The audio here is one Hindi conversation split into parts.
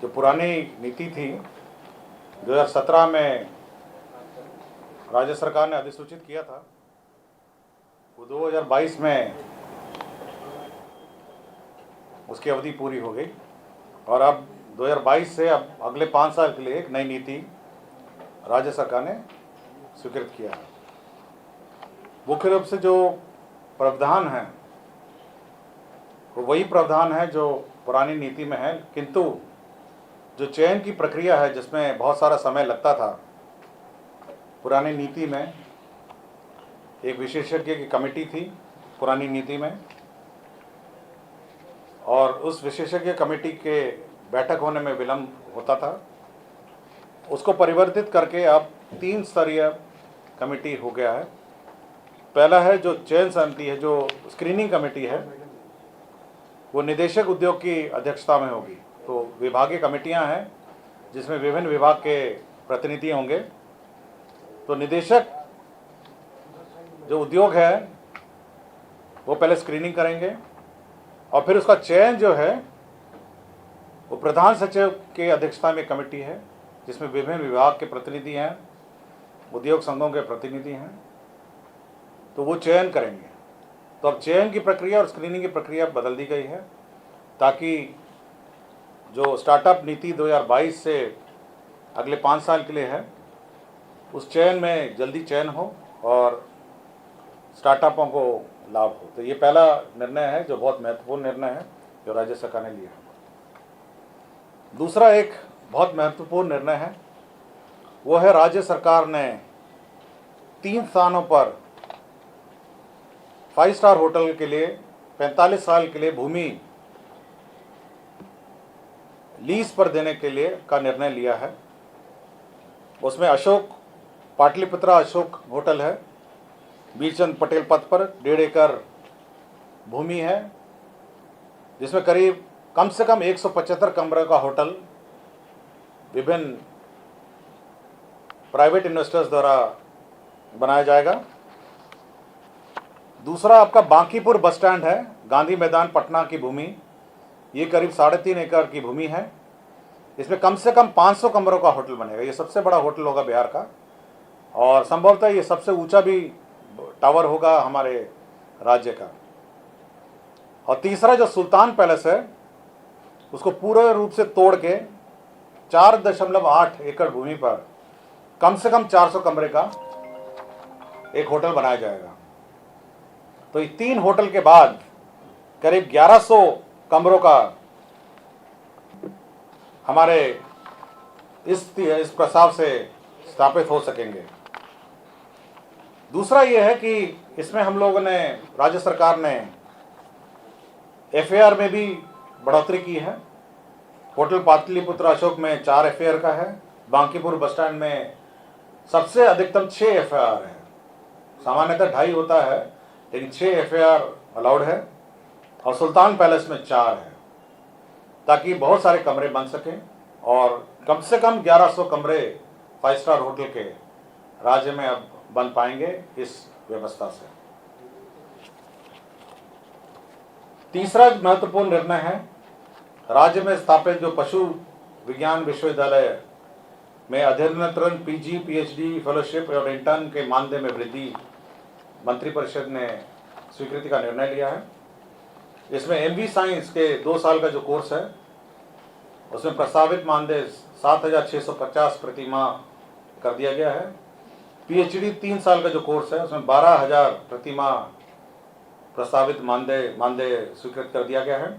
जो पुरानी नीति थी 2017 में राज्य सरकार ने अधिसूचित किया था, वो 2022 में उसकी अवधि पूरी हो गई और अब 2022 से अब अगले 5 साल के लिए एक नई नीति राज्य सरकार ने स्वीकृत किया है। मुख्य रूप से जो प्रावधान है वो वही प्रावधान है जो पुरानी नीति में है, किंतु जो चयन की प्रक्रिया है जिसमें बहुत सारा समय लगता था, पुरानी नीति में एक विशेषज्ञ की कमेटी थी पुरानी नीति में, और उस विशेषज्ञ कमेटी के बैठक होने में विलंब होता था। उसको परिवर्तित करके अब 3 स्तरीय कमेटी हो गया है। पहला है जो चयन समिति है, जो स्क्रीनिंग कमेटी है, वो निदेशक उद्योग की अध्यक्षता में होगी। तो विभागीय कमेटियां हैं जिसमें विभिन्न विभाग के प्रतिनिधि होंगे। तो निदेशक जो उद्योग है वो पहले स्क्रीनिंग करेंगे और फिर उसका चयन जो है वो प्रधान सचिव के अध्यक्षता में कमेटी है जिसमें विभिन्न विभाग के प्रतिनिधि हैं, उद्योग संघों के प्रतिनिधि हैं, तो वो चयन करेंगे। तो अब चयन की प्रक्रिया और स्क्रीनिंग की प्रक्रिया बदल दी गई है ताकि जो स्टार्टअप नीति 2022 से अगले 5 साल के लिए है उस चयन में जल्दी चयन हो और स्टार्टअपों को लाभ हो। तो ये पहला निर्णय है जो बहुत महत्वपूर्ण निर्णय है जो राज्य सरकार ने लिया है। दूसरा एक बहुत महत्वपूर्ण निर्णय है, वो है राज्य सरकार ने 3 स्थानों पर 5 स्टार होटल के लिए 45 साल के लिए भूमि लीज पर देने के लिए का निर्णय लिया है। उसमें पाटलिपुत्रा अशोक होटल है, वीरचंद पटेल पथ पर 1.5 एकड़ भूमि है जिसमें करीब कम से कम 175 कमरे का होटल विभिन्न प्राइवेट इन्वेस्टर्स द्वारा बनाया जाएगा। दूसरा आपका बांकीपुर बस स्टैंड है, गांधी मैदान पटना की भूमि, ये करीब 3.5 एकड़ की भूमि है। इसमें कम से कम 500 कमरों का होटल बनेगा। ये सबसे बड़ा होटल होगा बिहार का और संभवतः ये सबसे ऊंचा भी टावर होगा हमारे राज्य का। और तीसरा जो सुल्तान पैलेस है उसको पूरे रूप से तोड़ के 4.8 एकड़ भूमि पर कम से कम 400 कमरे का एक होटल बनाया जाएगा। तो ये 3 होटल के बाद करीब 1100 कमरों का हमारे इस प्रस्ताव से स्थापित हो सकेंगे। दूसरा ये है कि इसमें हम लोगों ने, राज्य सरकार ने एफएआर में भी बढ़ोतरी की है। होटल पाटलिपुत्र अशोक में 4 एफएआर का है, बांकीपुर बस स्टैंड में सबसे अधिकतम 6 एफएआर है। सामान्यतः 2.5 होता है लेकिन 6 एफएआर अलाउड है और सुल्तान पैलेस में 4 है ताकि बहुत सारे कमरे बन सकें और कम से कम 1100 कमरे 5 स्टार होटल के राज्य में अब बन पाएंगे इस व्यवस्था से। तीसरा महत्वपूर्ण निर्णय है, राज्य में स्थापित जो पशु विज्ञान विश्वविद्यालय में अध्ययनरत पीजी, पीएचडी, फेलोशिप और इंटर्न के मानदेय में वृद्धि मंत्रिपरिषद ने स्वीकृति का निर्णय लिया है। इसमें एमवी साइंस के 2 साल का जो कोर्स है उसमें प्रस्तावित मानदेय 7,650 प्रति माह कर दिया गया है। पीएचडी 3 साल का जो कोर्स है उसमें 12,000 प्रति माह प्रस्तावित मानदेय स्वीकृत कर दिया गया है।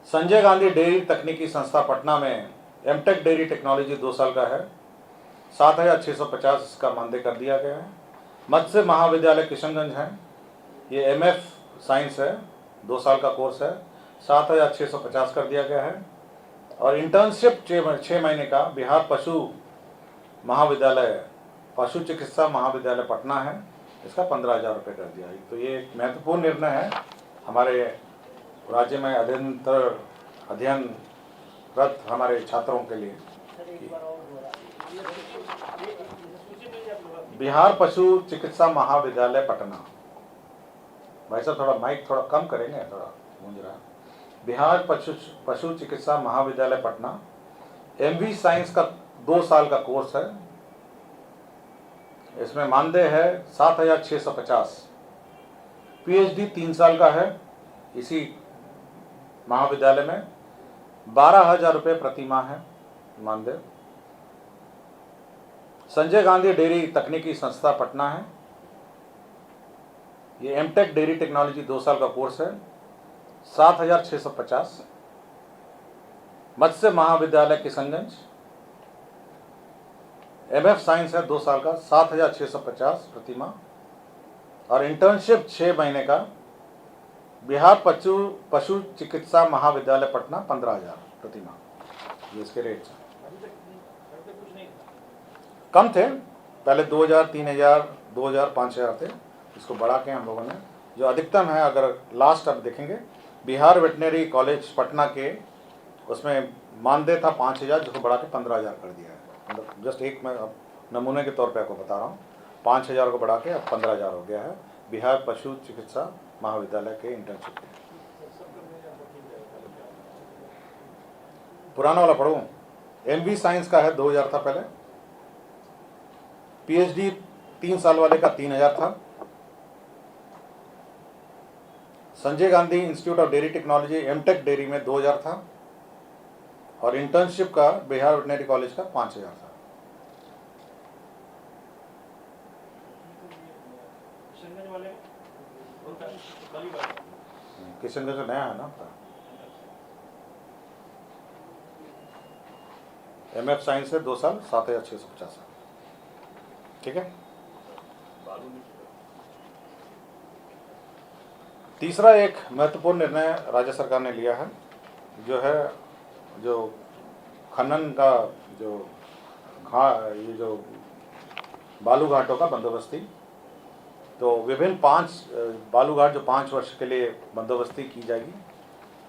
संजय गांधी डेयरी तकनीकी संस्था पटना में एमटेक डेयरी टेक्नोलॉजी 2 साल का है, 7,650 इसका मानदेय कर दिया गया है। मत्स्य महाविद्यालय किशनगंज है, ये एमएफ साइंस है, 2 साल का कोर्स है, 7,650 कर दिया गया है। और इंटर्नशिप 6 महीने का बिहार पशु महाविद्यालय, पशु चिकित्सा महाविद्यालय पटना है, इसका 15,000 रुपये कर दिया। तो ये एक महत्वपूर्ण निर्णय है हमारे राज्य में अध्ययनरत हमारे छात्रों के लिए। बिहार पशु चिकित्सा महाविद्यालय पटना, भाई साहब थोड़ा माइक थोड़ा कम करेंगे, थोड़ा गूंज रहा है। बिहार पशु चिकित्सा महाविद्यालय पटना, MV साइंस का 2 साल का कोर्स है। इसमें मानदेय है 7,650। PhD 3 साल का है इसी महाविद्यालय में, 12,000 रुपये प्रति माह है मानदेय। संजय गांधी डेयरी तकनीकी संस्था पटना है, ये MTech डेयरी टेक्नोलॉजी 2 साल का कोर्स है, 7,650। मत्स्य महाविद्यालय किशनगंज, MF साइंस है 2 साल का, 7,650 प्रति माह। और इंटर्नशिप 6 महीने का बिहार पशु चिकित्सा महाविद्यालय पटना, 15,000 प्रति माह। ये इसके रेट कम थे, पहले 2,000, 3,000, 2,000, 5,000 थे। इसको बढ़ा के हम लोगों ने, जो अधिकतम है, अगर लास्ट आप देखेंगे बिहार वेटनरी कॉलेज पटना के, उसमें मानदेय था 5,000, जिसको बढ़ा के 15,000 कर दिया है। मतलब जस्ट एक मैं अब नमूने के तौर पे आपको बता रहा हूँ, 5,000 को बढ़ा के अब 15,000 हो गया है बिहार पशु चिकित्सा महाविद्यालय के इंटर्नशिप के। पुराना वाला पढ़ूँ? MV साइंस का है 2,000 था पहले, PhD 3 साल वाले का 3,000 था। Sanjay Gandhi institute of dairy technology MTech dairy में 2,000 था, और इंटर्नशिप का बिहार वेटनरी कॉलेज का 5,000 था। किशनगंज का नया है ना आपका। MF साइंस है 2 साल, 7,650। ठीक है। तीसरा एक महत्वपूर्ण निर्णय राज्य सरकार ने लिया है, जो खनन का ये जो बालू घाटों का बंदोबस्ती, तो विभिन्न 5 बालू घाट जो 5 वर्ष के लिए बंदोबस्ती की जाएगी,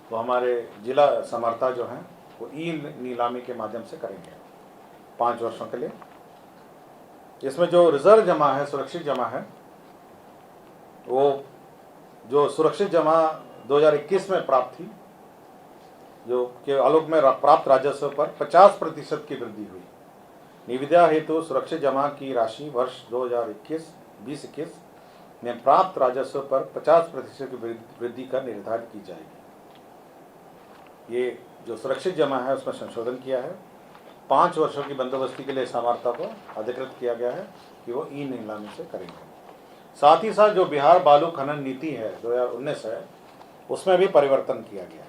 तो हमारे जिला समर्था जो हैं वो नीलामी के माध्यम से करेंगे 5 वर्षों के लिए। इसमें जो रिजर्व जमा है, सुरक्षित जमा है, वो जो सुरक्षित जमा 2021 में प्राप्त थी, जो के आलोक में प्राप्त राजस्व पर 50% की वृद्धि हुई। निविदा हेतु सुरक्षित जमा की राशि वर्ष 2021 में प्राप्त राजस्व पर 50% की वृद्धि कर निर्धारित की जाएगी। ये जो सुरक्षित जमा है उसमें संशोधन किया है। 5 वर्षों की बंदोबस्ती के लिए समर्था को अधिकृत किया गया है कि वो नीलामी से करेंगे। साथ ही साथ जो बिहार बालू खनन नीति है 2019 है, उसमें भी परिवर्तन किया गया।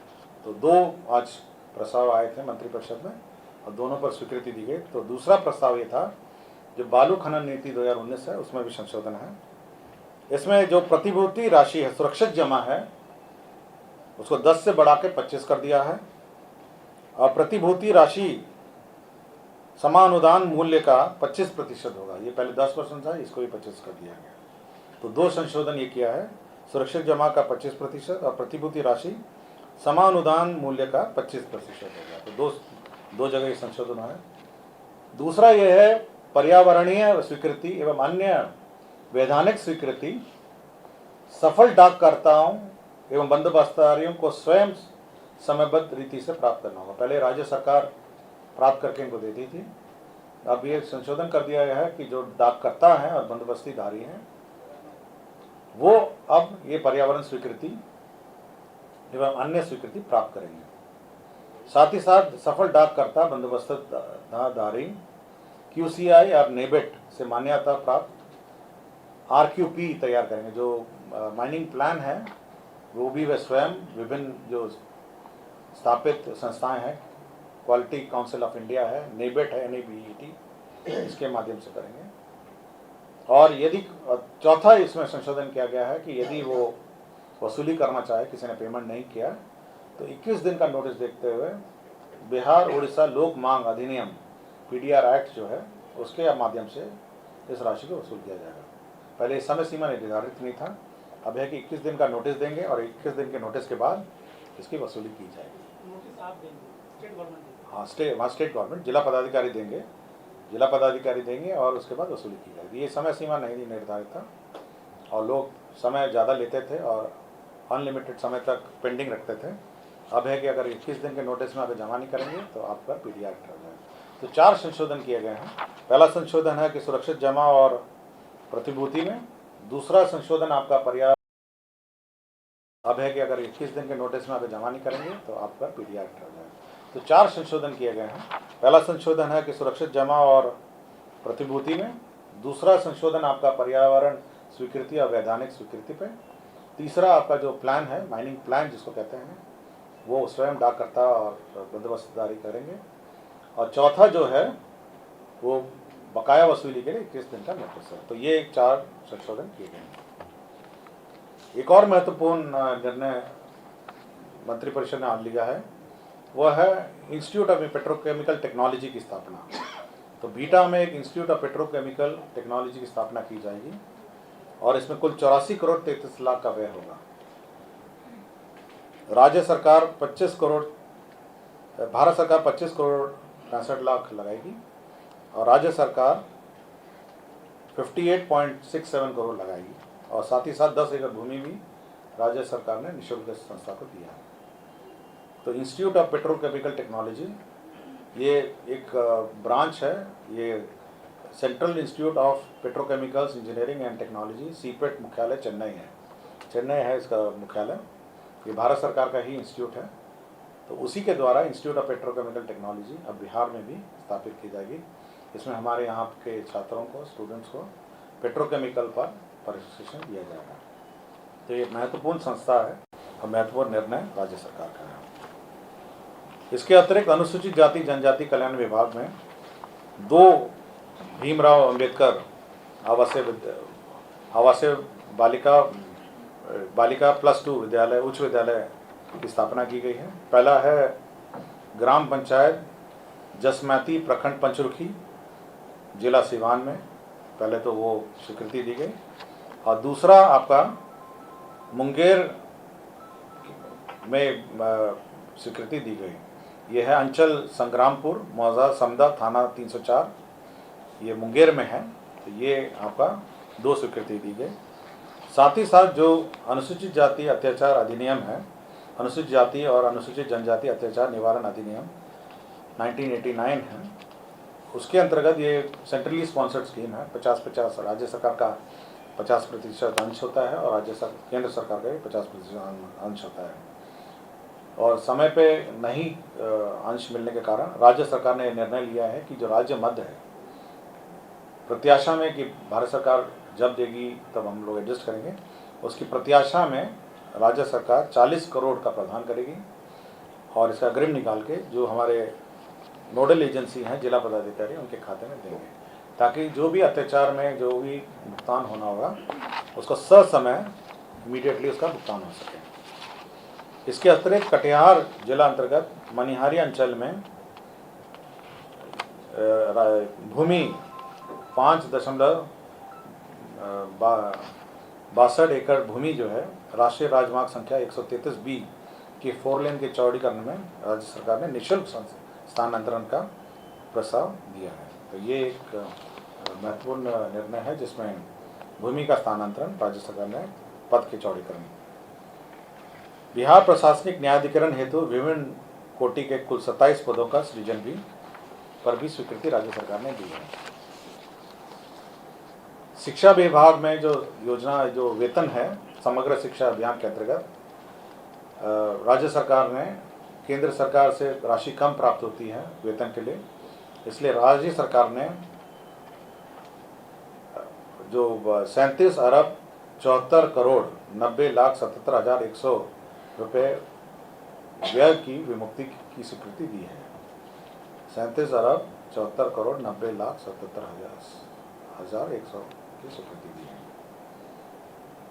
तो 2 आज प्रस्ताव आए थे मंत्रिपरिषद में और दोनों पर स्वीकृति दी गई। तो दूसरा प्रस्ताव ये था, जो बालू खनन नीति 2019 है उसमें भी संशोधन है। इसमें जो प्रतिभूति राशि है, सुरक्षित जमा है, उसको 10 से बढ़ा के 25 कर दिया है, और प्रतिभूति राशि समानुदान मूल्य का 25% होगा। ये पहले 10% था, इसको भी 25 कर दिया गया। तो 2 संशोधन ये किया है, सुरक्षित जमा का 25% और प्रतिभूति राशि समानुदान मूल्य का 25% हो गया। तो दो जगह ये संशोधन है। दूसरा ये है, पर्यावरणीय स्वीकृति एवं अन्य वैधानिक स्वीकृति सफल डाककर्ताओं एवं बंदोबस्तारियों को स्वयं समयबद्ध रीति से प्राप्त करना होगा। पहले राज्य सरकार प्राप्त करके इनको देती थी, अब ये संशोधन कर दिया गया है कि जो डाककर्ता हैं और बंदोबस्तीधारी हैं, वो अब ये पर्यावरण स्वीकृति एवं अन्य स्वीकृति प्राप्त करेंगे। साथ ही साथ सफल डाककर्ता बंदोबस्तधारी QCI और नेबेट से मान्यता प्राप्त RQP तैयार करेंगे। जो माइनिंग प्लान है वो भी वे स्वयं विभिन्न जो स्थापित संस्थाएं हैं, क्वालिटी काउंसिल ऑफ इंडिया है, नेबेट है, NABET, इसके माध्यम से करेंगे। और यदि चौथा इसमें संशोधन किया गया है कि यदि वो वसूली करना चाहे, किसी ने पेमेंट नहीं किया, तो 21 दिन का नोटिस देखते हुए बिहार उड़ीसा लोक मांग अधिनियम PDR एक्ट जो है उसके माध्यम से इस राशि को वसूल किया जाएगा। पहले इस समय सीमा निर्धारित नहीं था, अब है कि 21 दिन का नोटिस देंगे और 21 दिन के नोटिस के बाद इसकी वसूली की जाएगी। नोटिस आप देंगे, स्टेट गवर्नमेंट? हाँ, स्टेट गवर्नमेंट, जिला पदाधिकारी देंगे और उसके बाद वसूली की जाएगी। ये समय सीमा नहीं निर्धारित था और लोग समय ज़्यादा लेते थे और अनलिमिटेड समय तक पेंडिंग रखते थे, अब है कि अगर 21 दिन के नोटिस में अगर जमा नहीं करेंगे तो आप पर पीडीआर हो जाए। तो 4 संशोधन किए गए हैं। पहला संशोधन है कि सुरक्षित जमा और प्रतिभूति में। दूसरा संशोधन आपका पर्यावरण, अब है कि अगर 21 दिन के नोटिस में अगर जमा नहीं करेंगे तो आप पर पीडीआर हो जाए। तो 4 संशोधन किए गए हैं। पहला संशोधन है कि सुरक्षित जमा और प्रतिभूति में। दूसरा संशोधन आपका पर्यावरण स्वीकृति और वैधानिक स्वीकृति पे। तीसरा आपका जो प्लान है, माइनिंग प्लान जिसको कहते हैं, वो स्वयं डाककर्ता और बंदोबस्तदारी करेंगे। और चौथा जो है वो बकाया वसूली के लिए 21 दिन का नोटिस है। तो ये 4 संशोधन किए गए हैं। एक और महत्वपूर्ण निर्णय मंत्रिपरिषद ने आज लिया है, वह है इंस्टीट्यूट ऑफ पेट्रोकेमिकल टेक्नोलॉजी की स्थापना। तो बीटा में एक इंस्टीट्यूट ऑफ पेट्रोकेमिकल टेक्नोलॉजी की स्थापना की जाएगी और इसमें कुल 84 करोड़ 33 लाख का व्यय होगा। राज्य सरकार 25 करोड़, भारत सरकार 25 करोड़ 65 लाख लगाएगी और राज्य सरकार 58.67 करोड़ लगाएगी। और साथ ही साथ 10 एकड़ भूमि भी राज्य सरकार ने निःशुल्क इस संस्था को दिया है। तो इंस्टीट्यूट ऑफ पेट्रोकेमिकल टेक्नोलॉजी ये एक ब्रांच है, ये central institute of petrochemicals engineering and technology, CIPET मुख्यालय चेन्नई है इसका मुख्यालय। ये भारत सरकार का ही इंस्टीट्यूट है। तो उसी के द्वारा इंस्टीट्यूट ऑफ पेट्रोकेमिकल टेक्नोलॉजी अब बिहार में भी स्थापित की जाएगी। इसमें हमारे यहाँ के छात्रों को, स्टूडेंट्स को पेट्रोकेमिकल पर प्रशिक्षण दिया जाएगा। तो ये महत्वपूर्ण संस्था है और महत्वपूर्ण निर्णय राज्य सरकार का है। इसके अतिरिक्त अनुसूचित जाति जनजाति कल्याण विभाग में 2 भीमराव अंबेडकर आवासीय बालिका +2 विद्यालय, उच्च विद्यालय की स्थापना की गई है। पहला है ग्राम पंचायत जसमैती, प्रखंड पंचरुखी, जिला सिवान में। पहले तो वो स्वीकृति दी गई। और दूसरा आपका मुंगेर में स्वीकृति दी गई। ये है अंचल संग्रामपुर, मौजा समदा, थाना 304, ये मुंगेर में है। तो ये आपका 2 स्वीकृति दी गई। साथ ही साथ जो अनुसूचित जाति अत्याचार अधिनियम है, अनुसूचित जाति और अनुसूचित जनजाति अत्याचार निवारण अधिनियम 1989 है, उसके अंतर्गत ये सेंट्रली स्पॉन्सर्ड स्कीम है। 50-50 राज्य सरकार का 50% अंश होता है और केंद्र सरकार का 50% अंश होता है। और समय पे नहीं अंश मिलने के कारण राज्य सरकार ने निर्णय लिया है कि जो राज्य मद है, प्रत्याशा में कि भारत सरकार जब देगी तब हम लोग एडजस्ट करेंगे, उसकी प्रत्याशा में राज्य सरकार 40 करोड़ का प्रावधान करेगी और इसका अग्रिम निकाल के जो हमारे नोडल एजेंसी हैं, जिला पदाधिकारी, उनके खाते में देंगे, ताकि जो भी अत्याचार में जो भी भुगतान होना होगा उसका ससमय इमीडिएटली उसका भुगतान हो सके। इसके अतिरिक्त कटिहार जिला अंतर्गत मनिहारी अंचल में भूमि 5.62 एकड़ भूमि जो है राष्ट्रीय राजमार्ग संख्या 133B की 4 लेन के चौड़ीकरण में राज्य सरकार ने निःशुल्क स्थानांतरण का प्रस्ताव दिया है। तो ये एक महत्वपूर्ण निर्णय है जिसमें भूमि का स्थानांतरण राज्य सरकार ने, पद के चौड़ीकरण। बिहार प्रशासनिक न्यायाधिकरण हेतु विभिन्न कोटि के कुल 27 पदों का सृजन पर भी स्वीकृति राज्य सरकार ने दी है। शिक्षा विभाग में जो योजना, जो वेतन है, समग्र शिक्षा अभियान के अंतर्गत राज्य सरकार ने, केंद्र सरकार से राशि कम प्राप्त होती है वेतन के लिए, इसलिए राज्य सरकार ने जो 37 अरब 74 करोड़ 90,77,100 रुपये व्यय की विमुक्ति की स्वीकृति दी है। 37 अरब 74 करोड़ 90,77,100 की स्वीकृति दी है।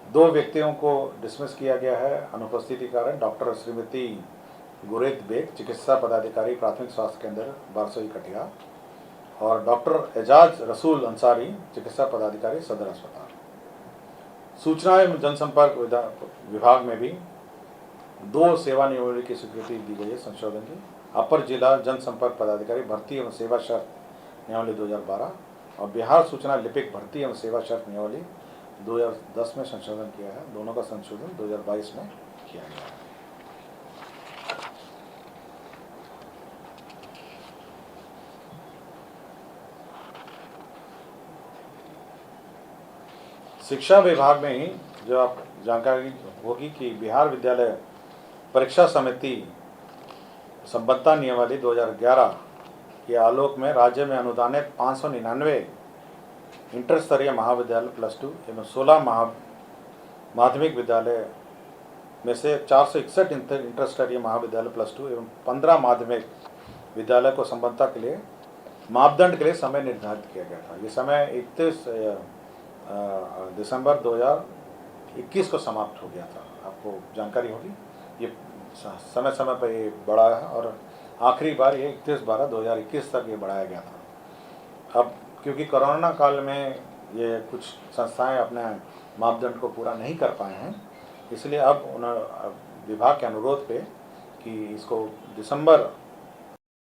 2 व्यक्तियों को डिसमिस किया गया है अनुपस्थिति के कारण। डॉक्टर श्रीमती गुरेद बेग, चिकित्सा पदाधिकारी, प्राथमिक स्वास्थ्य केंद्र बारसोई कटिहार, और डॉक्टर एजाज रसूल अंसारी, चिकित्सा पदाधिकारी, सदर अस्पताल। सूचना एवं जनसंपर्क विभाग में भी 2 सेवानिवृत्ति की स्वीकृति दी गई है संशोधन की। अपर जिला जनसंपर्क पदाधिकारी भर्ती एवं सेवा शर्त नियमावली 2012 और बिहार सूचना लिपिक भर्ती एवं सेवा शर्त नियमावली 2010 में संशोधन किया है। दोनों का संशोधन 2022 में किया गया है। शिक्षा विभाग में ही जो आप जानकारी होगी कि बिहार विद्यालय परीक्षा समिति संबद्धता नियमावली 2011 के आलोक में राज्य में अनुदानित 599 इंटर स्तरीय महाविद्यालय +2 एवं 16 माध्यमिक विद्यालय में से 461 इंटर स्तरीय महाविद्यालय +2 एवं 15 माध्यमिक विद्यालय को संबद्धता के लिए मापदंड के लिए समय निर्धारित किया गया था। ये समय 31 दिसंबर 2021 को समाप्त हो गया था। आपको जानकारी होगी, ये समय समय पर ये बढ़ा है और आखिरी बार ये 31/12/2021 तक ये बढ़ाया गया था। अब क्योंकि कोरोना काल में ये कुछ संस्थाएं अपने मापदंड को पूरा नहीं कर पाए हैं, इसलिए अब विभाग के अनुरोध पे कि इसको दिसंबर